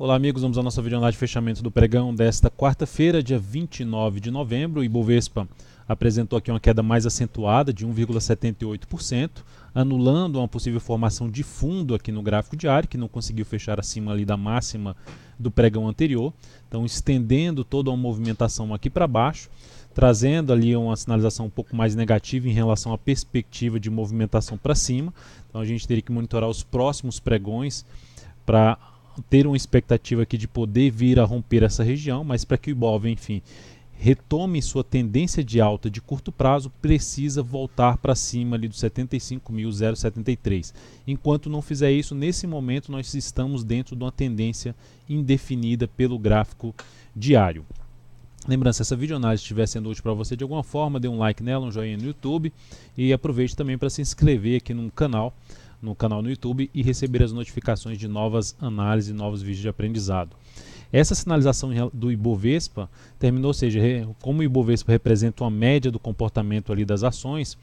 Olá amigos, vamos à nossa videoanálise de fechamento do pregão desta quarta-feira, dia 29 de novembro. O Ibovespa apresentou aqui uma queda mais acentuada de 1,78%, anulando uma possível formação de fundo aqui no gráfico diário, que não conseguiu fechar acima ali da máxima do pregão anterior. Então estendendo toda uma movimentação aqui para baixo, trazendo ali uma sinalização um pouco mais negativa em relação à perspectiva de movimentação para cima. Então a gente teria que monitorar os próximos pregões para ter uma expectativa aqui de poder vir a romper essa região, mas para que o Ibov, enfim, retome sua tendência de alta de curto prazo, precisa voltar para cima ali dos 75.073. Enquanto não fizer isso, nesse momento nós estamos dentro de uma tendência indefinida pelo gráfico diário. Lembrando, se essa videoanálise estiver sendo útil para você de alguma forma, dê um like nela, um joinha no YouTube e aproveite também para se inscrever aqui no canal no YouTube e receber as notificações de novas análises e novos vídeos de aprendizado. Essa sinalização do Ibovespa terminou, ou seja, como o Ibovespa representa uma média do comportamento ali das ações,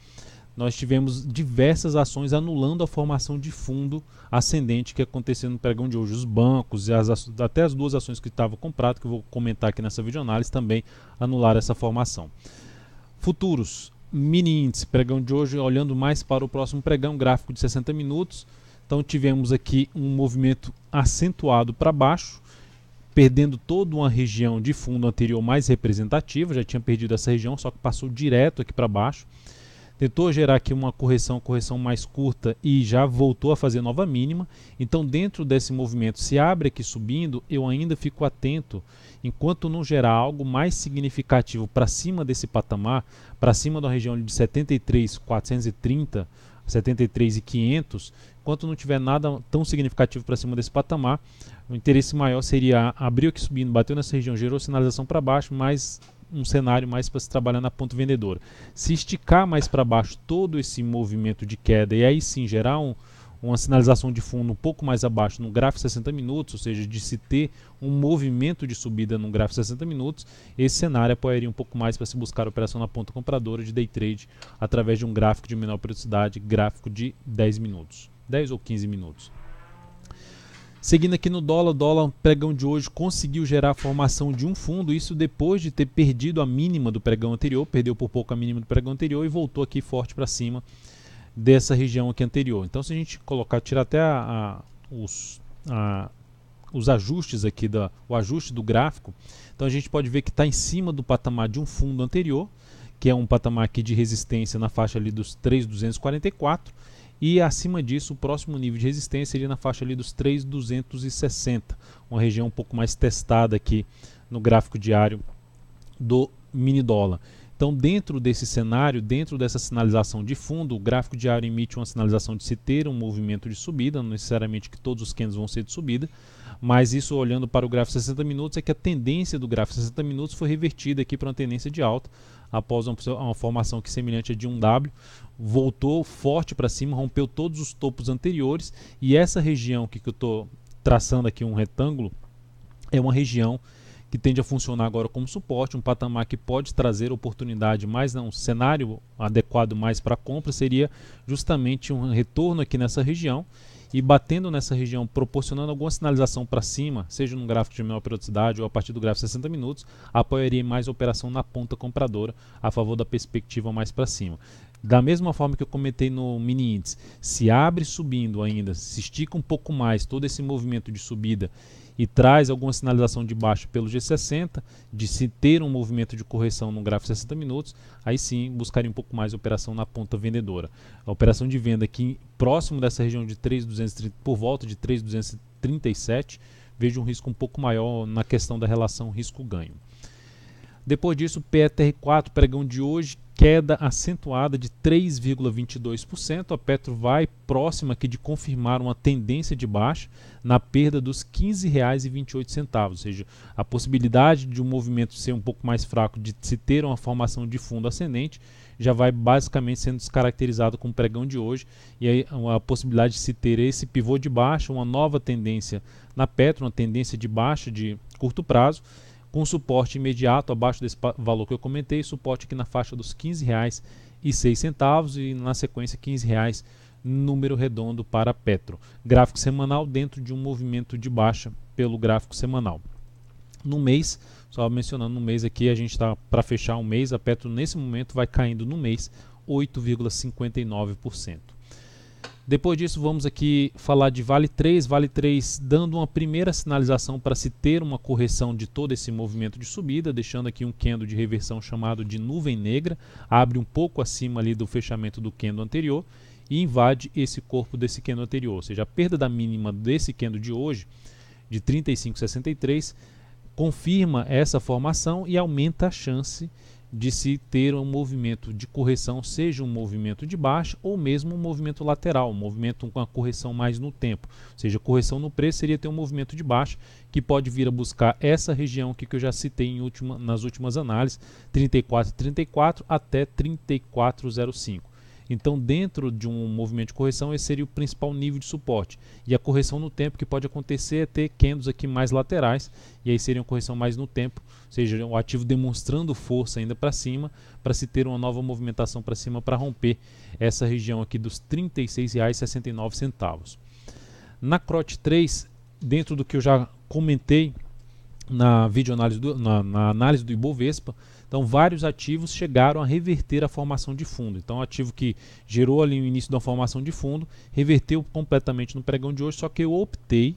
nós tivemos diversas ações anulando a formação de fundo ascendente que aconteceu no pregão de hoje. Os bancos e até as duas ações que estavam compradas, que eu vou comentar aqui nessa videoanálise, também anularam essa formação. Futuros, mini índice, pregão de hoje, olhando mais para o próximo pregão, gráfico de 60 minutos. Então tivemos aqui um movimento acentuado para baixo, perdendo toda uma região de fundo anterior mais representativa, já tinha perdido essa região, só que passou direto aqui para baixo. Tentou gerar aqui uma correção mais curta e já voltou a fazer nova mínima. Então dentro desse movimento, se abre aqui subindo, eu ainda fico atento, enquanto não gerar algo mais significativo para cima desse patamar, para cima da região de 73.430, 73.500, enquanto não tiver nada tão significativo para cima desse patamar, o interesse maior seria abrir aqui subindo, bateu nessa região, gerou sinalização para baixo, mas um cenário mais para se trabalhar na ponta vendedora. Se esticar mais para baixo todo esse movimento de queda e aí sim gerar uma sinalização de fundo um pouco mais abaixo no gráfico 60 minutos, ou seja, de se ter um movimento de subida no gráfico 60 minutos, esse cenário apoiaria um pouco mais para se buscar a operação na ponta compradora de day trade através de um gráfico de menor periodicidade, gráfico de 10 minutos, 10 ou 15 minutos. Seguindo aqui no dólar, pregão de hoje conseguiu gerar a formação de um fundo, isso depois de ter perdido a mínima do pregão anterior, perdeu por pouco a mínima do pregão anterior e voltou aqui forte para cima dessa região aqui anterior. Então se a gente tirar até os ajustes aqui, o ajuste do gráfico, então a gente pode ver que está em cima do patamar de um fundo anterior, que é um patamar aqui de resistência na faixa ali dos 3.244, e acima disso o próximo nível de resistência seria na faixa ali dos 3.260, uma região um pouco mais testada aqui no gráfico diário do mini dólar. Então dentro desse cenário, dentro dessa sinalização de fundo, o gráfico diário emite uma sinalização de se ter um movimento de subida, não necessariamente que todos os candles vão ser de subida, mas isso olhando para o gráfico 60 minutos é que a tendência do gráfico 60 minutos foi revertida aqui para uma tendência de alta, após uma formação que semelhante a de um W, voltou forte para cima, rompeu todos os topos anteriores e essa região que eu estou traçando aqui um retângulo é uma região que tende a funcionar agora como suporte, um patamar que pode trazer oportunidade, mas não, um cenário adequado mais para compra seria justamente um retorno aqui nessa região e batendo nessa região, proporcionando alguma sinalização para cima, seja num gráfico de menor periodicidade ou a partir do gráfico 60 minutos, apoiaria mais a operação na ponta compradora a favor da perspectiva mais para cima. Da mesma forma que eu comentei no mini índice, se abre subindo ainda, se estica um pouco mais todo esse movimento de subida e traz alguma sinalização de baixo pelo G60, de se ter um movimento de correção no gráfico 60 minutos, aí sim buscaria um pouco mais a operação na ponta vendedora. A operação de venda aqui próximo dessa região de 3.230, por volta de 3.237, vejo um risco um pouco maior na questão da relação risco-ganho. Depois disso, PETR4, pregão de hoje, queda acentuada de 3,22%. A Petro vai próxima aqui de confirmar uma tendência de baixa na perda dos R$ 15,28, ou seja, a possibilidade de um movimento ser um pouco mais fraco, de se ter uma formação de fundo ascendente, já vai basicamente sendo descaracterizado com o pregão de hoje, e aí a possibilidade de se ter esse pivô de baixa, uma nova tendência na Petro, uma tendência de baixa de curto prazo, com suporte imediato abaixo desse valor que eu comentei, suporte aqui na faixa dos R$ 15,06 e na sequência R$ 15,00 número redondo para Petro. Gráfico semanal dentro de um movimento de baixa pelo gráfico semanal. No mês, só mencionando, no mês aqui a gente está para fechar um mês, a Petro nesse momento vai caindo no mês 8,59%. Depois disso, vamos aqui falar de Vale 3. Vale 3 dando uma primeira sinalização para se ter uma correção de todo esse movimento de subida, deixando aqui um candle de reversão chamado de nuvem negra, abre um pouco acima ali do fechamento do candle anterior e invade esse corpo desse candle anterior, ou seja, a perda da mínima desse candle de hoje, de 35,63, confirma essa formação e aumenta a chance de se ter um movimento de correção, seja um movimento de baixa ou mesmo um movimento lateral, um movimento com a correção mais no tempo. Ou seja, correção no preço seria ter um movimento de baixa que pode vir a buscar essa região aqui que eu já citei nas últimas análises, 34,34 até 34,05. Então, dentro de um movimento de correção, esse seria o principal nível de suporte. E a correção no tempo que pode acontecer é ter candles aqui mais laterais, e aí seria uma correção mais no tempo, ou seja, o ativo demonstrando força ainda para cima, para se ter uma nova movimentação para cima, para romper essa região aqui dos R$ 36,69. Na CROT 3, dentro do que eu já comentei na videoanálise na análise do Ibovespa, então vários ativos chegaram a reverter a formação de fundo. Então, o ativo que gerou ali o início da formação de fundo reverteu completamente no pregão de hoje, só que eu optei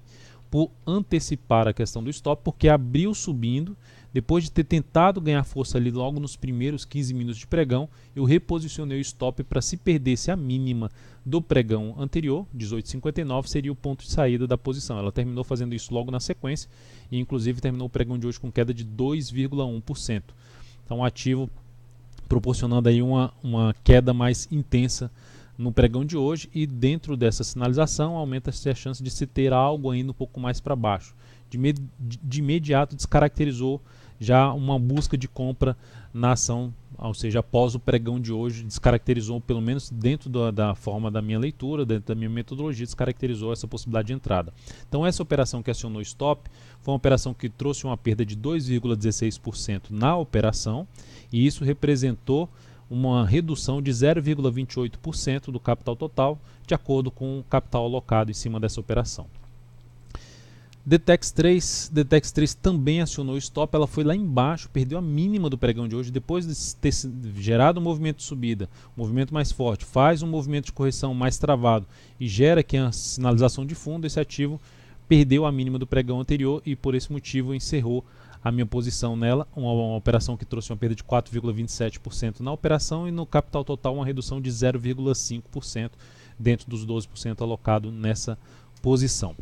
por antecipar a questão do stop, porque abriu subindo. Depois de ter tentado ganhar força ali logo nos primeiros 15 minutos de pregão, eu reposicionei o stop para, se perdesse a mínima do pregão anterior, 18,59, seria o ponto de saída da posição. Ela terminou fazendo isso logo na sequência e inclusive terminou o pregão de hoje com queda de 2,1%. Então, o ativo proporcionando aí uma queda mais intensa no pregão de hoje, e dentro dessa sinalização aumenta-se a chance de se ter algo ainda um pouco mais para baixo. De imediato descaracterizou já uma busca de compra na ação, ou seja, após o pregão de hoje, descaracterizou, pelo menos dentro da forma da minha leitura, dentro da minha metodologia, descaracterizou essa possibilidade de entrada. Então, essa operação que acionou stop foi uma operação que trouxe uma perda de 2,16% na operação, e isso representou uma redução de 0,28% do capital total, de acordo com o capital alocado em cima dessa operação. DTEX 3 também acionou o stop, ela foi lá embaixo, perdeu a mínima do pregão de hoje, depois de ter gerado um movimento de subida, um movimento mais forte, faz um movimento de correção mais travado e gera aqui a sinalização de fundo. Esse ativo perdeu a mínima do pregão anterior e por esse motivo encerrou a minha posição nela, uma operação que trouxe uma perda de 4,27% na operação e no capital total uma redução de 0,5% dentro dos 12% alocado nessa posição.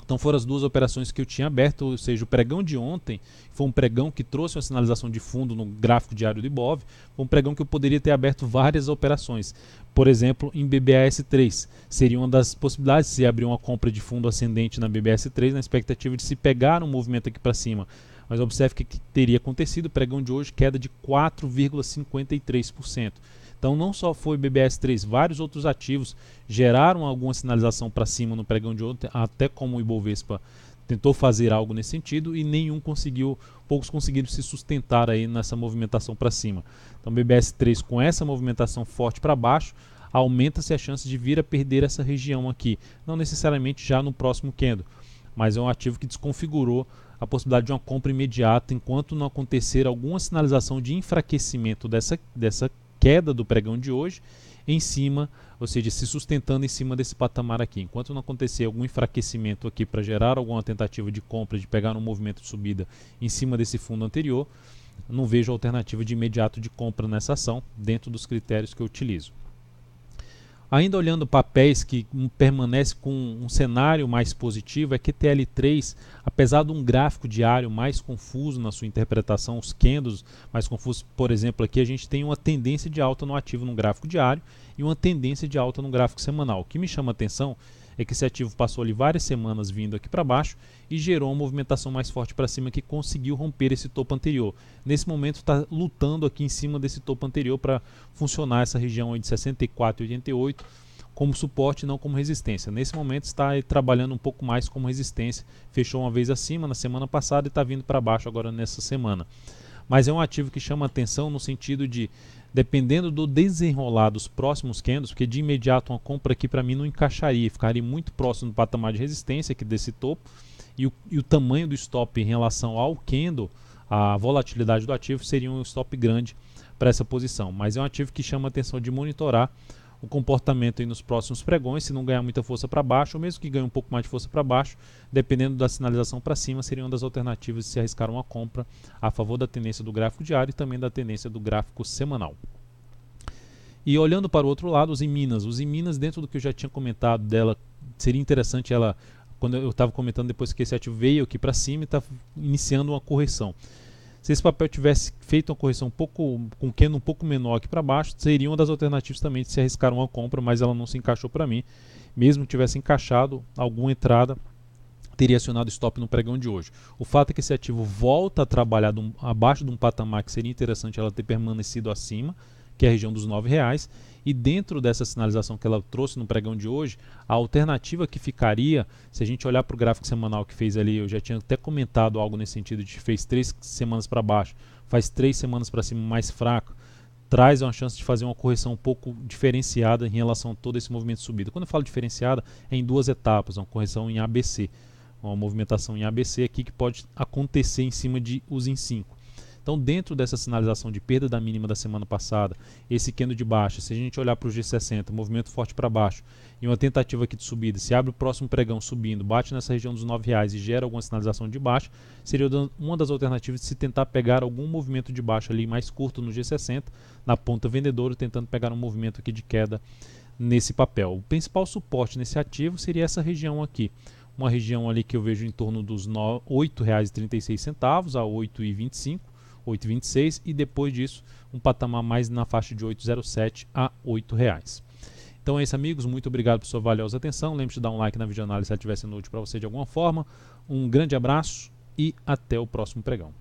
Então foram as duas operações que eu tinha aberto, ou seja, o pregão de ontem foi um pregão que trouxe uma sinalização de fundo no gráfico diário do Ibov, foi um pregão que eu poderia ter aberto várias operações. Por exemplo, em BBAS3, seria uma das possibilidades de se abrir uma compra de fundo ascendente na BBAS3 na expectativa de se pegar um movimento aqui para cima. Mas observe o que teria acontecido, o pregão de hoje queda de 4,53%. Então não só foi BBAS3, vários outros ativos geraram alguma sinalização para cima no pregão de ontem, até como o Ibovespa tentou fazer algo nesse sentido e poucos conseguiram se sustentar aí nessa movimentação para cima. Então BBAS3 com essa movimentação forte para baixo, aumenta-se a chance de vir a perder essa região aqui, não necessariamente já no próximo candle, mas é um ativo que desconfigurou a possibilidade de uma compra imediata enquanto não acontecer alguma sinalização de enfraquecimento dessa queda do pregão de hoje em cima, ou seja, se sustentando em cima desse patamar aqui. Enquanto não acontecer algum enfraquecimento aqui para gerar alguma tentativa de compra, de pegar um movimento de subida em cima desse fundo anterior, não vejo alternativa de imediato de compra nessa ação dentro dos critérios que eu utilizo. Ainda olhando papéis que permanecem com um cenário mais positivo, é que QTL3, apesar de um gráfico diário mais confuso na sua interpretação, os candles mais confusos, por exemplo, aqui a gente tem uma tendência de alta no ativo no gráfico diário e uma tendência de alta no gráfico semanal. O que me chama a atenção é que esse ativo passou ali várias semanas vindo aqui para baixo e gerou uma movimentação mais forte para cima que conseguiu romper esse topo anterior. Nesse momento está lutando aqui em cima desse topo anterior para funcionar essa região aí de 64,88 como suporte, não como resistência. Nesse momento está aí trabalhando um pouco mais como resistência, fechou uma vez acima na semana passada e está vindo para baixo agora nessa semana. Mas é um ativo que chama atenção no sentido de, dependendo do desenrolar dos próximos candles, porque de imediato uma compra aqui para mim não encaixaria, ficaria muito próximo do patamar de resistência aqui desse topo, e o tamanho do stop em relação ao candle, a volatilidade do ativo, seria um stop grande para essa posição. Mas é um ativo que chama a atenção de monitorar o comportamento aí nos próximos pregões. Se não ganhar muita força para baixo, ou mesmo que ganhe um pouco mais de força para baixo, dependendo da sinalização para cima, seria uma das alternativas de se arriscar uma compra a favor da tendência do gráfico diário e também da tendência do gráfico semanal. E olhando para o outro lado, os Minas, dentro do que eu já tinha comentado dela, seria interessante ela, quando eu estava comentando depois que esse ativo veio aqui para cima e está iniciando uma correção. Se esse papel tivesse feito uma correção com um candle um pouco menor aqui para baixo, seria uma das alternativas também de se arriscar uma compra, mas ela não se encaixou para mim. Mesmo que tivesse encaixado alguma entrada, teria acionado stop no pregão de hoje. O fato é que esse ativo volta a trabalhar abaixo de um patamar que seria interessante ela ter permanecido acima, que é a região dos R$9, e dentro dessa sinalização que ela trouxe no pregão de hoje, a alternativa que ficaria, se a gente olhar para o gráfico semanal que fez ali, eu já tinha até comentado algo nesse sentido, de fez 3 semanas para baixo, faz 3 semanas para cima mais fraco, traz uma chance de fazer uma correção um pouco diferenciada em relação a todo esse movimento de subida. Quando eu falo diferenciada, é em 2 etapas, uma correção em ABC, uma movimentação em ABC aqui que pode acontecer em cima de os em 5. Então, dentro dessa sinalização de perda da mínima da semana passada, esse candle de baixa, se a gente olhar para o G60, movimento forte para baixo e uma tentativa aqui de subida, se abre o próximo pregão subindo, bate nessa região dos R$9 e gera alguma sinalização de baixa, seria uma das alternativas de se tentar pegar algum movimento de baixa ali mais curto no G60, na ponta vendedora, tentando pegar um movimento aqui de queda nesse papel. O principal suporte nesse ativo seria essa região aqui, uma região ali que eu vejo em torno dos R$ 8,36 a R$ 8,25, 8,26 e depois disso um patamar mais na faixa de 8,07 a R$8. Então é isso, amigos, muito obrigado por sua valiosa atenção. Lembre-se de dar um like na videoanálise se ela estiver sendo útil para você de alguma forma. Um grande abraço e até o próximo pregão.